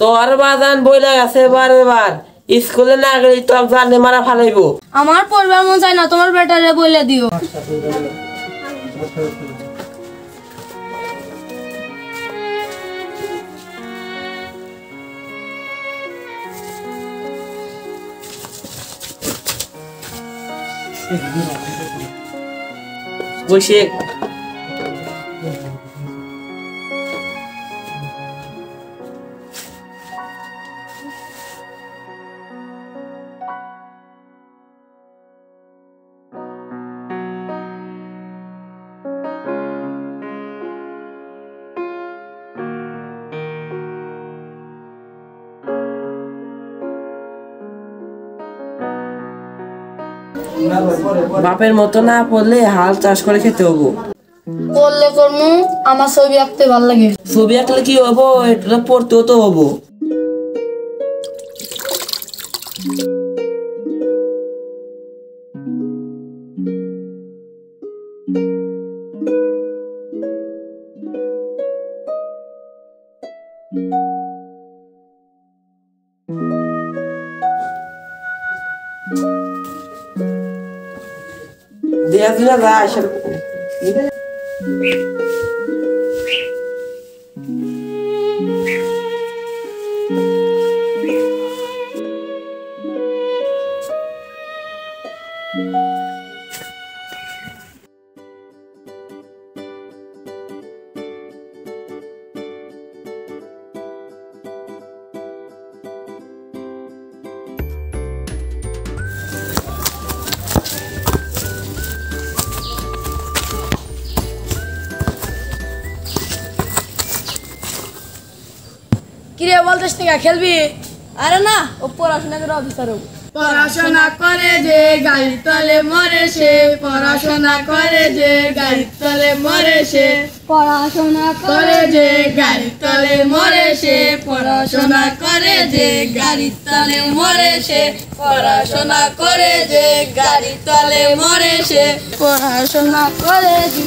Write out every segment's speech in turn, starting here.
তোর বাজান বইলা গেছে বারবার স্কুলে না গেলে তো জানে মারা ফালাইব। আমার পরিবার মন চাই না, তোমার বেটারে বইলা দিও। বসে বাপের মতো না পড়লে হাল চাষ করে খেতে হবো। করলে করমু, আমার ছবি আঁকতে ভালো লাগে। ছবি আঁকলে কি হবো, এটা পড়তেও তো হবো। দেখা যায় কিরে বলতেছ না খেলবি? আরে না, ও পড়াশোনা করে অফিসার হবো। পড়াশোনা করে যে গাড়ির তলে মরে সে, পড়াশোনা করে যে গাড়ির তলে মরে সে, পড়াশোনা করে যে গাড়ির তলে মরে সে, পড়াশোনা করে যে গাড়ির তলে মরে সে, পড়াশোনা করে যে গাড়ির তলে মরে সে, পড়াশোনা করে যে।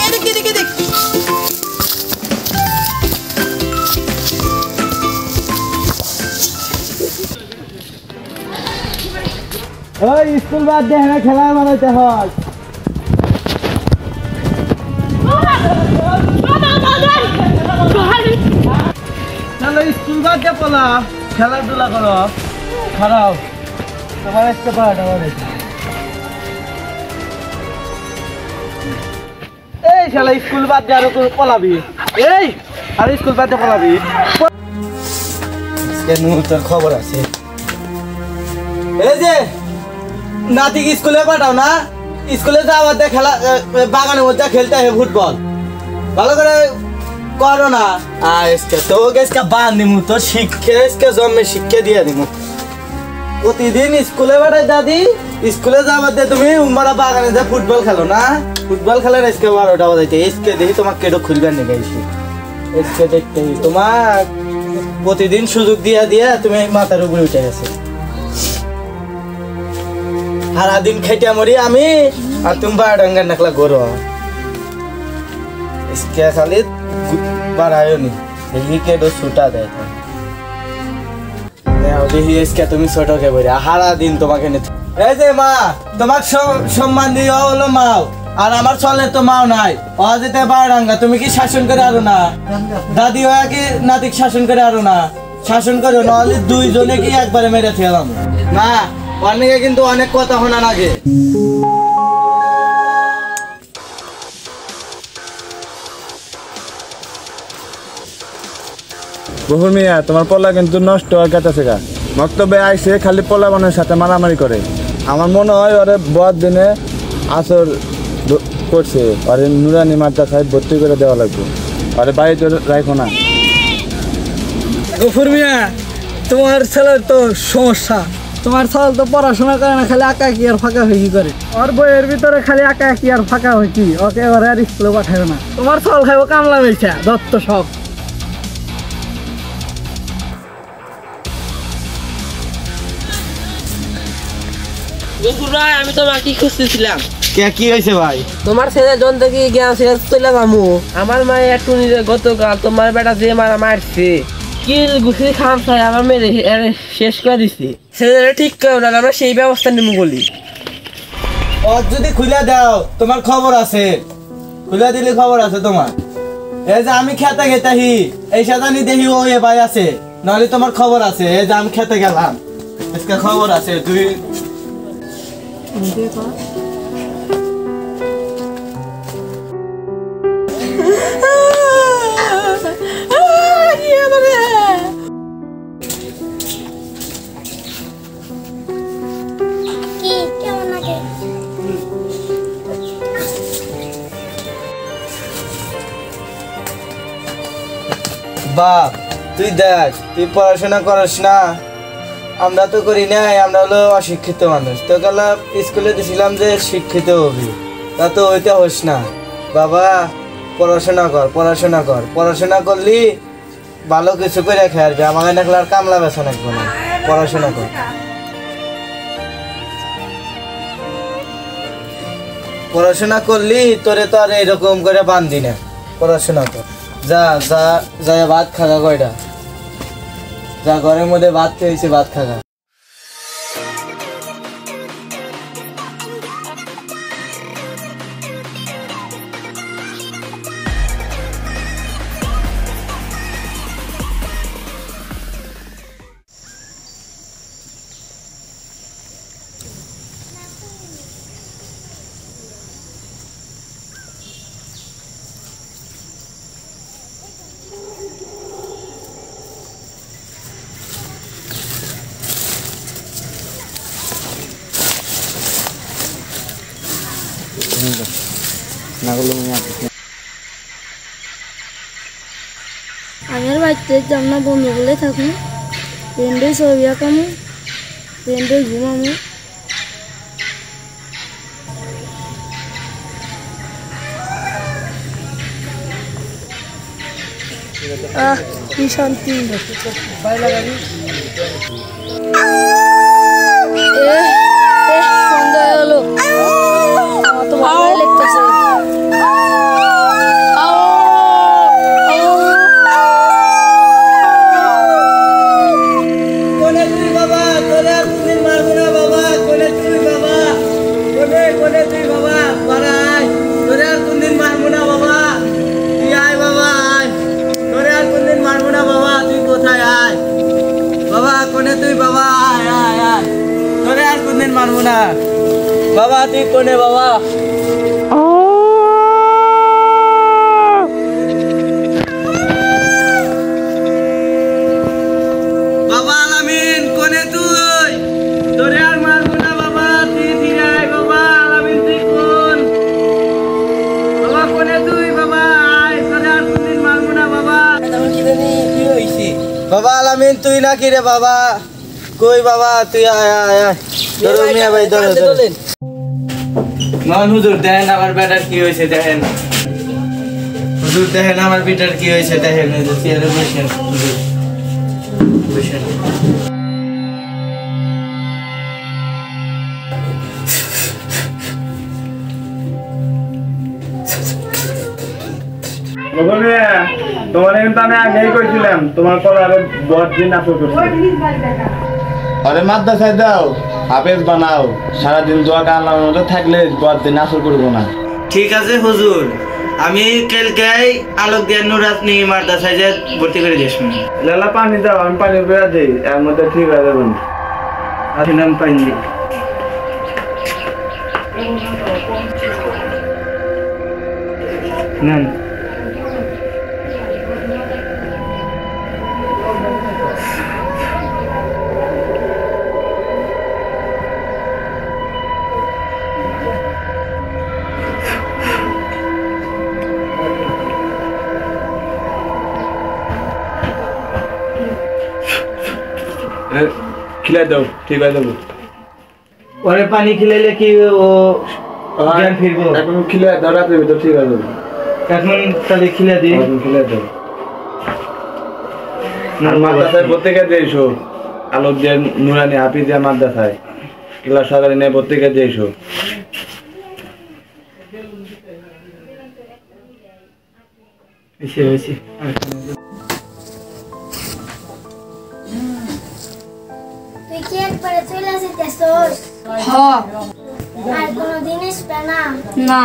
এদিক ওই স্কুল বাদ দিয়ে হ্যাঁ খেলা বানাইতে হয়। চলো স্কুল বাদ দিয়ে পলা খেলাধুলা করো। খারাপ তোমার একটা পাড়াটা বানাইতে। এই খেলা স্কুল বাদ দিয়ে আরো পলাবি। এই আর স্কুল বাদ দিয়ে পলাবি। তোর খবর আছে। এই যে নাতি স্কুলে পাঠাও না, স্কুলে যাওয়ার দিয়ে খেলা বাগানের মধ্যে খেলতে হয় ফুটবল। ভালো করে করো না। তোকে বান দিমু, তোর শিক্ষা জন্মে শিক্ষা দিয়ে দিমু। প্রতিদিন স্কুলে পাঠাই দাদি, স্কুলে যাওয়ার দিয়ে তুমি উমারা বাগানে যা ফুটবল খেলো না। ফুটবল খেলেন আজকে 12টা বাজাইতে। এসকে দেখি তোমার কেটো খুলবেন নাকি এসকে দেখতে তোমার প্রতিদিন সুযোগ দিয়া দিয়া তুমি মাথার উপরে উঠে গেছে। সারাদিন খাইটা মরি আমি, আর তুমি 12 নাকলা গরো খালি বাড়ায় নি দেখি কেডো ছুটা দেয়। দেখি এসকে তুমি ছোট কে বলি সারাদিন তোমাকে নিতে। এই যে মা তোমার সম্মান দিয়ে হলো মাও, আর আমার চলে তো মাও নাই। ও যেতে 12 তুমি কি শাসন করে আরো না? দাদি হয়ে কি নাতিক শাসন করে আরো না? শাসন করো, নাহলে দুইজনে কি একবারে মেরে ফেলাম না। অনেকে কিন্তু অনেক কথা শোনা লাগে। বহুর মিয়া তোমার পলা কিন্তু নষ্ট হয়ে গেছে গা। মক্তবে আইসে খালি পলা বানের সাথে মারামারি করে। আমার মনে হয় ওরে বড় দিনে আসর করছে, ওরে নুরানি মাদ্রাসায় ভর্তি করে দেওয়া লাগবে। ওরে বাড়িতে রাখো না। গফুর মিয়া তোমার ছেলের তো সমস্যা। তোমার ছেলে তো পড়াশোনা করে না, খালি আঁকা কি আর ফাঁকা হয়ে কি করে। ওর বইয়ের ভিতরে খালি আঁকা কি আর ফাঁকা হয় কি, ওকে এবারে আর স্কুলে পাঠাবে না। তোমার ছেলে খাইব কামলা বেচা দত্ত সব। আমি তো মাকে খুঁজতেছিলাম। কে কি হয়েছে ভাই? তোমার ছেলে জন থেকে জ্ঞান ছেলে চলে যাবো। আমার মায়ে একটু গতকাল তোমার বেটা যে মারা মারছে কিল গুছি খাম খাই আমার মেরে শেষ করে দিছি। ছেলেরা ঠিক করে না, আমরা সেই ব্যবস্থা নিব বলি। ওর যদি খুলে দাও তোমার খবর আছে, খুলে দিলে খবর আছে তোমার। এই যে আমি খেতে গেতাহি এই সাদানি দেখি ও এ ভাই আছে, নাহলে তোমার খবর আছে। এই যে আমি খেতে গেলাম আজকে খবর আছে। তুই কি কেমন লাগে? বাপ তুই দেখ, তুই পড়াশোনা করিস না, আমরা তো করি নাই, আমরা হলো অশিক্ষিত মানুষ। তো গেল স্কুলে দিছিলাম যে শিক্ষিত হবি, তা তো ওইটা হোস না। বাবা পড়াশোনা কর, পড়াশোনা কর, পড়াশোনা করলি ভালো কিছু করে খেয়ারবি। আমাকে নাকলে আর কামলা বেছা নাকবো না, পড়াশোনা কর। পড়াশোনা করলি তোরে তো আর এরকম করে বান্ধি না, পড়াশোনা কর। যা যা যা ভাত খাগা, কয়টা যা ঘরের মধ্যে ভাত খেয়েছে, ভাত খাগা। আগের বাড়িতে যাব না, বন্ধু বলে থাকুন, ফ্রেন্ডে ছবি আঁকামো, ফ্রেন্ডে ঘুমামো। কি শান্তি। সন্ধ্যা হলো, আমার তো ভালো লাগতেছে। বাবা তুই কোনে বাবা? বাবা আলামিন কোনে তুই? তোরে আর মারবো না বাবা, তুই ফিরে আয় বাবা। আলামিন তুই কোন? বাবা কোনে তুই বাবা? আয়, তোরে আর কোনদিন মারবো না বাবা। কি হয়েছে? বাবা আলামিন তুই না কি রে বাবা? কই বাবা তুই? আয় আয় আয়, ধরো মিয়া ভাই ধরো ধরো। মান হুজুর দেখেন আমার বেটার কি হয়েছে, দেখেন হুজুর, দেখেন আমার বেটার কি হয়েছে, দেখেন চেয়ারে বসেন হুজুর, বসেন। তোমার কিন্তু আমি আগেই কইছিলাম তোমার পরে আরো বহুত দিন আসো করছে। আরে মাদ্রাসায় দাও, হাফেজ বানাও, সারাদিন দোয়া কালামের মধ্যে থাকলে বহুত দিন আসো করবো না। ঠিক আছে হুজুর, আমি কালকে আলোক দিয়ে নুরাতনি মাদ্রাসায় যে ভর্তি করে দিস। লালা পানি দাও, আমি পানি বেড়া দিই, এর মধ্যে ঠিক হয়ে যাবেন। আপনি নাম পাইন দি নেন। খিলাই দাও, ঠিক হয়ে যাবো। পরে পানি খিলাইলে কি ও জ্ঞান ফিরবো? এখন খিলাই দাও, রাতের ভিতর ঠিক হয়ে যাবে। এখন তাহলে খিলা দিই, খিলাই দাও। মাদ্রাসায় প্রত্যেকে দিয়েছো, আলোক দিয়ে নুরানি হাফিজিয়া মাদ্রাসায় ক্লাস সকালে নিয়ে প্রত্যেকে দিয়েছো। তুই কি একবারে চলে আসিতেছস? হ্যাঁ আর কোনো জিনিস পে না? না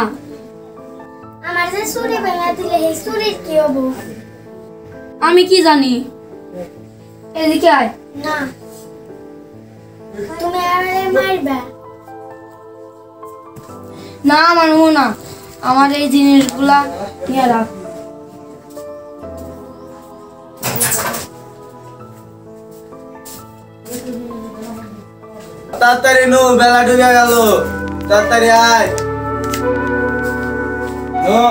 আমার যে চুরি ভেঙে দিলে এই চুরির কি হবো? আমি কি জানি, এদিকে আয়। না, তুমি আমারে মারবে। না মানবো না, আমার এই জিনিসগুলা নিয়ে রাখ। তাড়াতাড়ি নু, বেলা ঢুকে গেল, তাড়াতাড়ি আয়। নু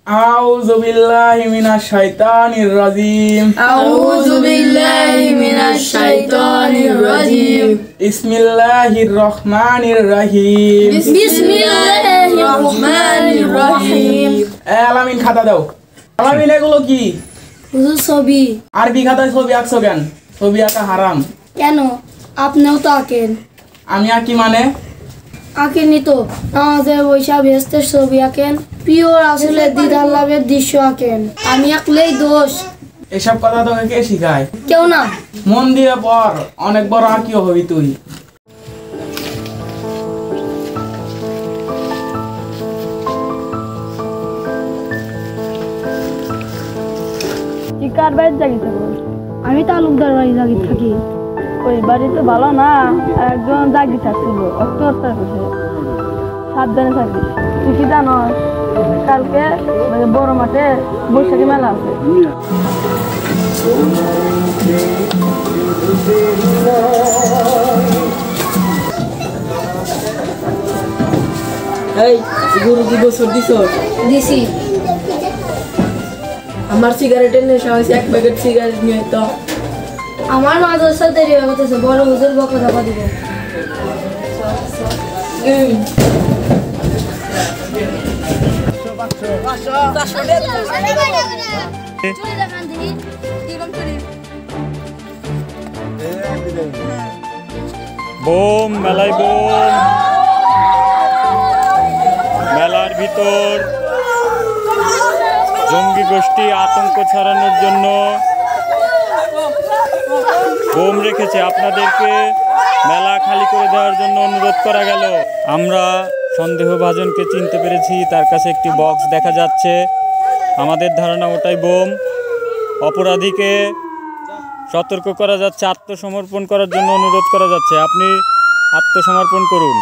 আউযু বিল্লাহি মিনাশ শাইতানির রাজিম। আউযু বিল্লাহি মিনাশ শাইতানির রাজিম। বিসমিল্লাহির রহমানির রহিম। বিসমিল্লাহির রহমানির রহিম। আলামিন খাতা দাও। আলামিন এগুলো কি? হুজুর ছবি। আরবি খাতায় ছবি আঁকছো কেন? ছবি আঁকা হারাম। কেন? আপনিও তো আঁকেন। আমি আঁকি মানে? আঁকেননি তো, নামাজে বৈশা ভেস্তের ছবি আঁকেন, প্রিয় রাসূলের দিদার লাভের দৃশ্য আঁকেন। আমি আঁকলেই দোষ। এসব কথা তোকে কে শিখায়? কেউ না। মন দিয়ে পড়, অনেক বড় আঁকিও হবি তুই। তুই কার বাড়ির জাগিতে বল? আমি তালুকদার বাড়ি জাগি থাকি। ওই বাড়িতে ভালো না, একজন জাগি থাকছিল, অত্যাচার করছে। সাবধানে থাকিস। তুই কি জানস কালকে বড় মাঠে বৈশাখী মেলা আছে? এই গুরু কি বছর দিছ? দিছি। আমার সিগারেটের নেশা হয়েছে, এক প্যাকেট সিগারেট নিয়ে তো। আমার মাদ্রাসা দেরি হয়ে গেছে, বড় হুজুর বকা চাপা দিব। বোম, মেলায় বোম। মেলার ভিতর জঙ্গি গোষ্ঠী আতঙ্ক ছড়ানোর জন্য বোম রেখেছে। আপনাদেরকে মেলা খালি করে দেওয়ার জন্য অনুরোধ করা গেল। আমরা সন্দেহভাজনকে চিনতে পেরেছি, তার কাছে একটি বক্স দেখা যাচ্ছে। আমাদের ধারণা ওটাই বোম। অপরাধীকে সতর্ক করা যাচ্ছে, আত্মসমর্পণ করার জন্য অনুরোধ করা যাচ্ছে। আপনি আত্মসমর্পণ করুন,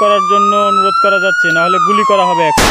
করার জন্য অনুরোধ করা যাচ্ছে, না হলে গুলি করা হবে এখন।